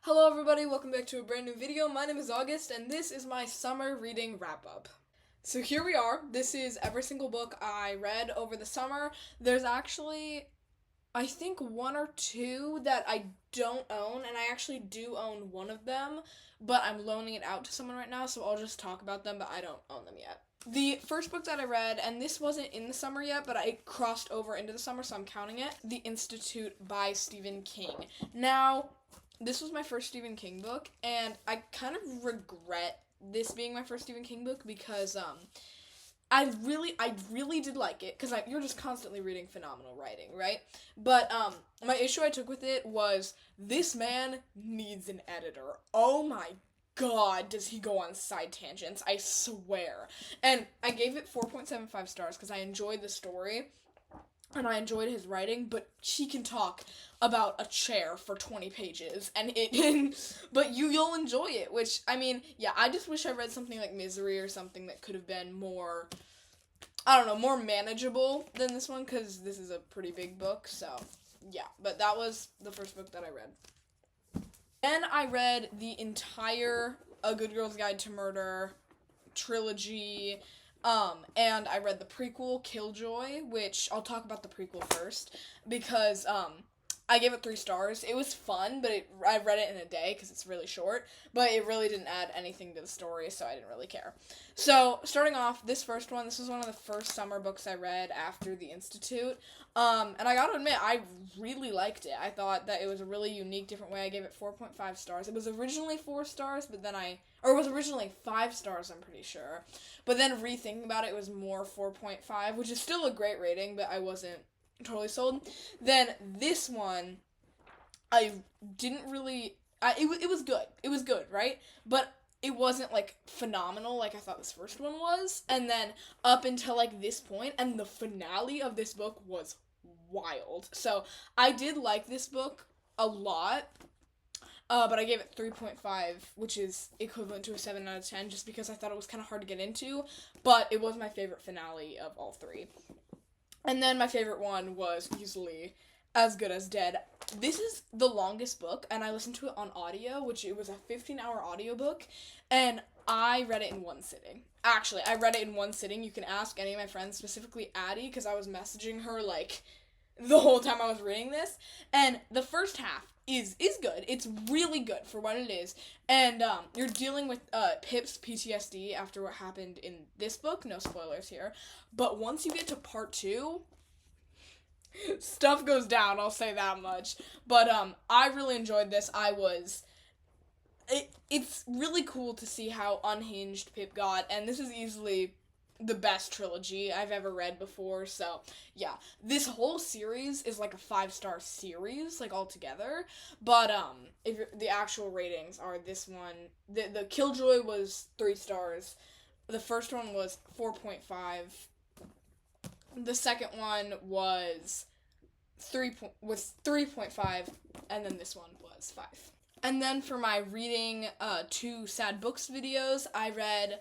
Hello everybody, welcome back to a brand new video. My name is August and this is my summer reading wrap-up. So here we are. This is every single book I read over the summer. There's actually, I think, one or two that I don't own, and I actually do own one of them, but I'm loaning it out to someone right now, so I'll just talk about them, but I don't own them yet. The first book that I read, and this wasn't in the summer yet, but I crossed over into the summer, so I'm counting it, The Institute by Stephen King. Now, this was my first Stephen King book, and I kind of regret this being my first Stephen King book because I really did like it because you're just constantly reading phenomenal writing, right? But my issue I took with it was this man needs an editor. Oh my God, does he go on side tangents? I swear. And I gave it 4.75 stars because I enjoyed the story and I enjoyed his writing, but he can talk about a chair for 20 pages, and but you'll enjoy it, which, I mean, yeah, I just wish I read something like Misery or something that could have been more, I don't know, more manageable than this one, because this is a pretty big book, so, yeah, but that was the first book that I read. Then I read the entire A Good Girl's Guide to Murder trilogy, and I read the prequel, Killjoy, which I'll talk about the prequel first, because, I gave it 3 stars. It was fun, but I read it in a day because it's really short, but it really didn't add anything to the story, so I didn't really care. So, starting off, this was one of the first summer books I read after The Institute, and I gotta admit, I really liked it. I thought that it was a really unique, different way. I gave it 4.5 stars. It was originally 4 stars, but then it was originally 5 stars, I'm pretty sure, but then rethinking about it, it was more 4.5, which is still a great rating, but I wasn't totally sold. Then this one, I didn't really. It was good. It was good, right? But it wasn't like phenomenal like I thought this first one was. And then up until like this point, and the finale of this book was wild. So I did like this book a lot. But I gave it 3.5, which is equivalent to a 7 out of 10, just because I thought it was kind of hard to get into. But it was my favorite finale of all 3. And then my favorite one was easily As Good as Dead. This is the longest book, and I listened to it on audio, which it was a 15-hour audiobook, and I read it in one sitting. Actually, I read it in one sitting. You can ask any of my friends, specifically Addie, because I was messaging her, like, the whole time I was reading this. And the first half is good. It's really good for what it is. And you're dealing with Pip's PTSD after what happened in this book. No spoilers here. But once you get to part 2, stuff goes down, I'll say that much. But I really enjoyed this. It's really cool to see how unhinged Pip got, and this is easily the best trilogy I've ever read before, so yeah. This whole series is like a 5-star series, like altogether, but if the actual ratings are this one, the Killjoy was 3 stars, the first one was 4.5, the second one was 3.5, and then this one was 5. And then for my reading 2 sad books videos, I read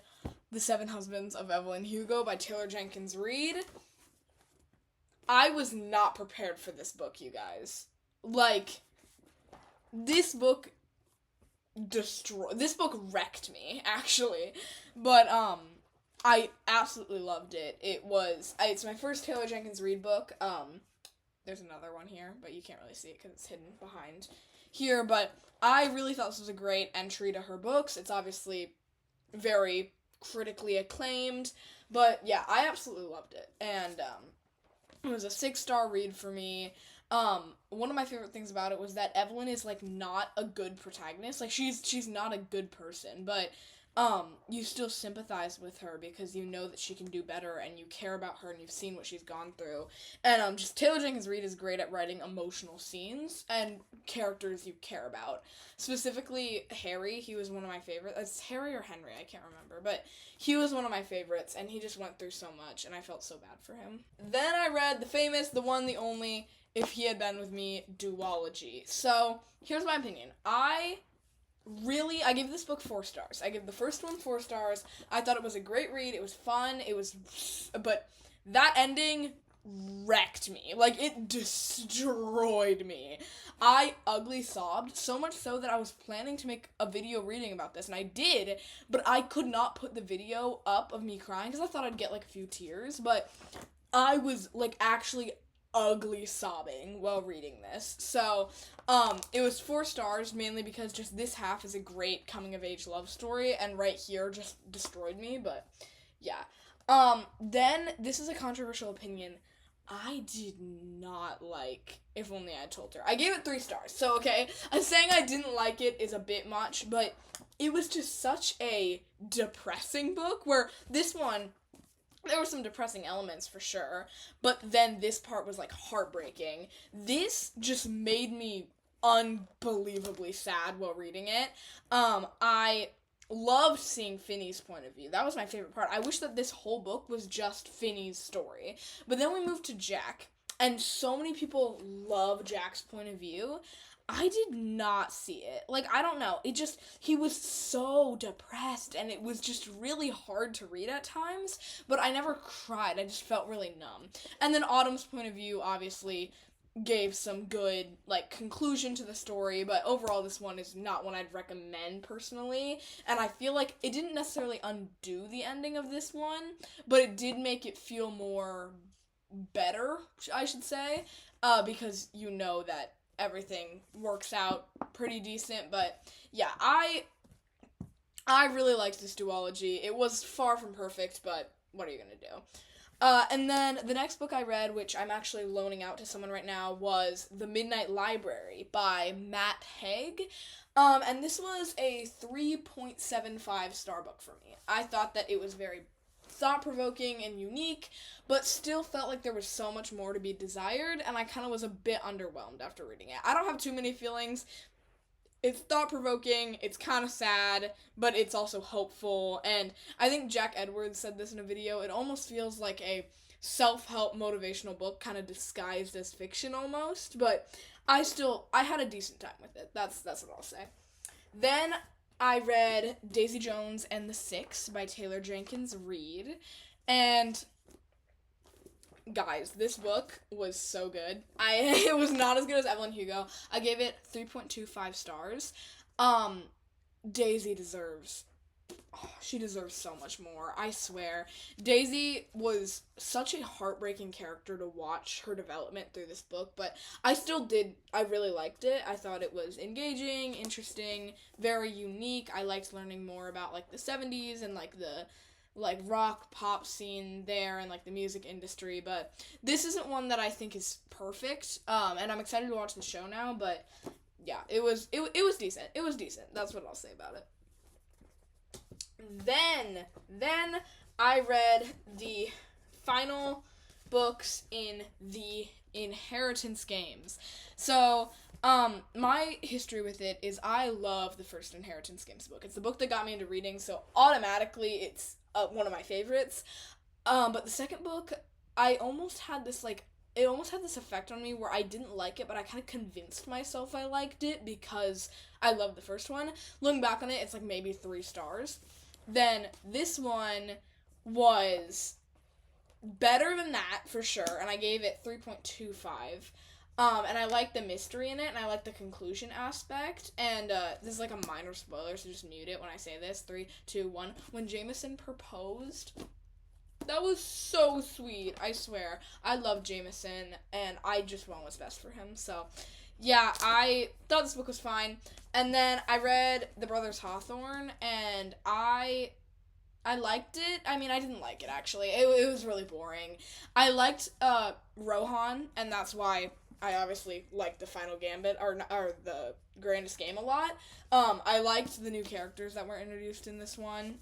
The 7 Husbands of Evelyn Hugo by Taylor Jenkins Reid. I was not prepared for this book, you guys. Like, this book wrecked me, actually. But, I absolutely loved it. It's my first Taylor Jenkins Reid book. There's another one here, but you can't really see it because it's hidden behind here. But I really thought this was a great entry to her books. It's obviously very critically acclaimed, but yeah, I absolutely loved it, and it was a 6-star read for me. One of my favorite things about it was that Evelyn is like not a good protagonist, like she's not a good person, but you still sympathize with her because you know that she can do better and you care about her and you've seen what she's gone through. And just Taylor Jenkins Reid is great at writing emotional scenes and characters you care about. Specifically, Harry, he was one of my favorites. It's Harry or Henry, I can't remember, but he was one of my favorites and he just went through so much and I felt so bad for him. Then I read the famous, the one, the only, If He Had Been With Me, duology. So, here's my opinion. I gave this book 4 stars. I gave the first one 4 stars. I thought it was a great read. It was fun. But that ending wrecked me. Like, it destroyed me. I ugly sobbed, so much so that I was planning to make a video reading about this, and I did, but I could not put the video up of me crying, because I thought I'd get, like, a few tears, but I was, like, actually ugly sobbing while reading this. So, it was 4 stars, mainly because just this half is a great coming-of-age love story, and right here just destroyed me, but, yeah. Then, this is a controversial opinion. I did not like If Only I Told Her. I gave it 3 stars, so okay, saying I didn't like it is a bit much, but it was just such a depressing book, where this one, there were some depressing elements for sure, but then this part was, like, heartbreaking. This just made me unbelievably sad while reading it. I loved seeing Finney's point of view. That was my favorite part. I wish that this whole book was just Finney's story. But then we moved to Jack, and so many people love Jack's point of view. I did not see it. Like, I don't know. He was so depressed, and it was just really hard to read at times, but I never cried. I just felt really numb. And then Autumn's point of view, obviously, gave some good, like, conclusion to the story, but overall this one is not one I'd recommend personally, and I feel like it didn't necessarily undo the ending of this one, but it did make it feel more better, I should say, because you know that everything works out pretty decent. But yeah, I really liked this duology. It was far from perfect, but what are you gonna do? And then the next book I read, which I'm actually loaning out to someone right now, was The Midnight Library by Matt Haig. And this was a 3.75 star book for me. I thought that it was very thought-provoking and unique, but still felt like there was so much more to be desired, and I kind of was a bit underwhelmed after reading it. I don't have too many feelings. It's thought-provoking, it's kind of sad, but it's also hopeful, and I think Jack Edwards said this in a video, it almost feels like a self-help motivational book, kind of disguised as fiction almost, but I had a decent time with it. That's what I'll say. Then I read Daisy Jones and the Six by Taylor Jenkins Reid, and guys, this book was so good. It was not as good as Evelyn Hugo. I gave it 3.25 stars. Daisy deserves so much more, I swear. Daisy was such a heartbreaking character to watch her development through this book, but I really liked it. I thought it was engaging, interesting, very unique. I liked learning more about, like, the 70s and, like, the rock pop scene there and, like, the music industry, but this isn't one that I think is perfect, and I'm excited to watch the show now, but yeah, it was decent. It was decent. That's what I'll say about it. Then I read the final books in the Inheritance Games. So, my history with it is I love the first Inheritance Games book. It's the book that got me into reading, so automatically it's one of my favorites. But the second book, it almost had this effect on me where I didn't like it, but I kind of convinced myself I liked it because I loved the first one. Looking back on it, it's like maybe 3 stars. Then this one was better than that for sure, and I gave it 3.25. And I like the mystery in it, and I like the conclusion aspect, and this is like a minor spoiler, so just mute it when I say this. 3, 2, 1. When Jameson proposed, that was so sweet, I swear. I love Jameson, and I just want what's best for him, so yeah, I thought this book was fine. And then I read The Brothers Hawthorne, and I liked it. I mean, I didn't like it, actually. It was really boring. I liked Rohan, and that's why I obviously liked the Final Gambit, or the Grandest Game a lot. I liked the new characters that were introduced in this one,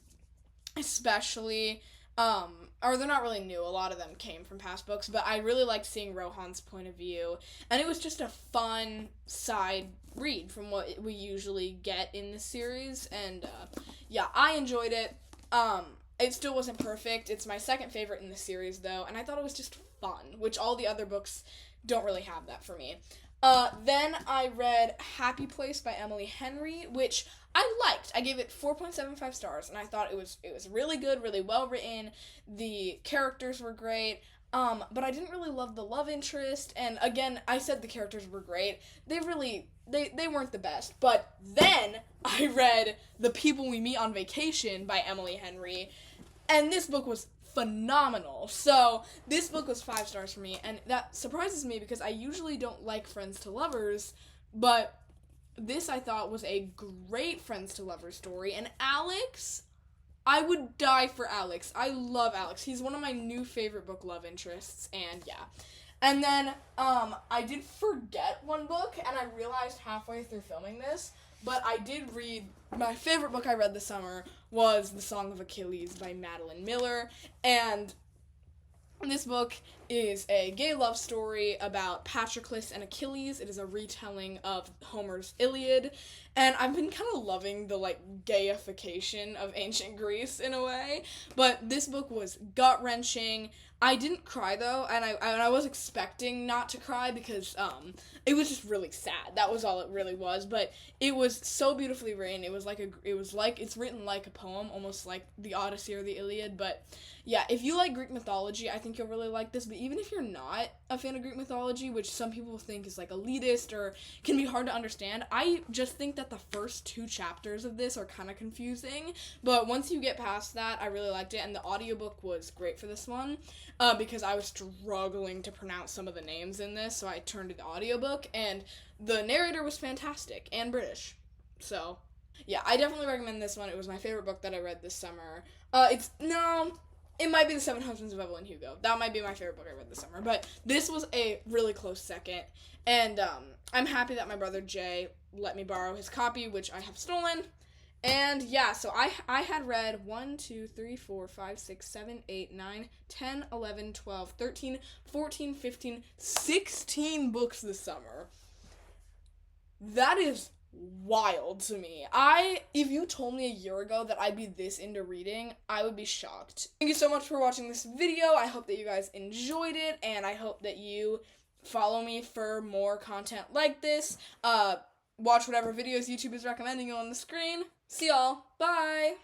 especially, or they're not really new, a lot of them came from past books, but I really liked seeing Rohan's point of view, and it was just a fun side read from what we usually get in this series, and yeah, I enjoyed it. It still wasn't perfect. It's my second favorite in the series, though, and I thought it was just fun, which all the other books don't really have that for me. Then I read Happy Place by Emily Henry, which I liked. I gave it 4.75 stars, and I thought it was really good, really well written. The characters were great. But I didn't really love the love interest, and again, I said the characters were great. They weren't the best. But then I read The People We Meet on Vacation by Emily Henry, and this book was phenomenal. So this book was 5 stars for me, and that surprises me because I usually don't like friends to lovers, but this I thought was a great friends to lovers story. And Alex, I would die for Alex. I love Alex. He's one of my new favorite book love interests, and yeah. And then, I did forget one book, and I realized halfway through filming this, but I did read, my favorite book I read this summer was The Song of Achilles by Madeline Miller, and this book is a gay love story about Patroclus and Achilles. It is a retelling of Homer's Iliad, and I've been kind of loving the, gayification of ancient Greece in a way, but this book was gut-wrenching. I didn't cry, though, and I was expecting not to cry because, it was just really sad. That was all it really was, but it was so beautifully written. It's written like a poem, almost like the Odyssey or the Iliad, but yeah, if you like Greek mythology, I think you'll really like this, but even if you're not a fan of Greek mythology, which some people think is, elitist or can be hard to understand, I just think that the first 2 chapters of this are kind of confusing, but once you get past that, I really liked it, and the audiobook was great for this one, because I was struggling to pronounce some of the names in this, so I turned to the audiobook, and the narrator was fantastic, and British, so yeah, I definitely recommend this one. It was my favorite book that I read this summer. It might be The Seven Husbands of Evelyn Hugo. That might be my favorite book I read this summer. But this was a really close second. And I'm happy that my brother Jay let me borrow his copy, which I have stolen. And yeah, so I had read 1, 2, 3, 4, 5, 6, 7, 8, 9, 10, 11, 12, 13, 14, 15, 16 books this summer. That is wild to me. If you told me a year ago that I'd be this into reading, I would be shocked. Thank you so much for watching this video. I hope that you guys enjoyed it, and I hope that you follow me for more content like this. Watch whatever videos YouTube is recommending you on the screen. See y'all. Bye!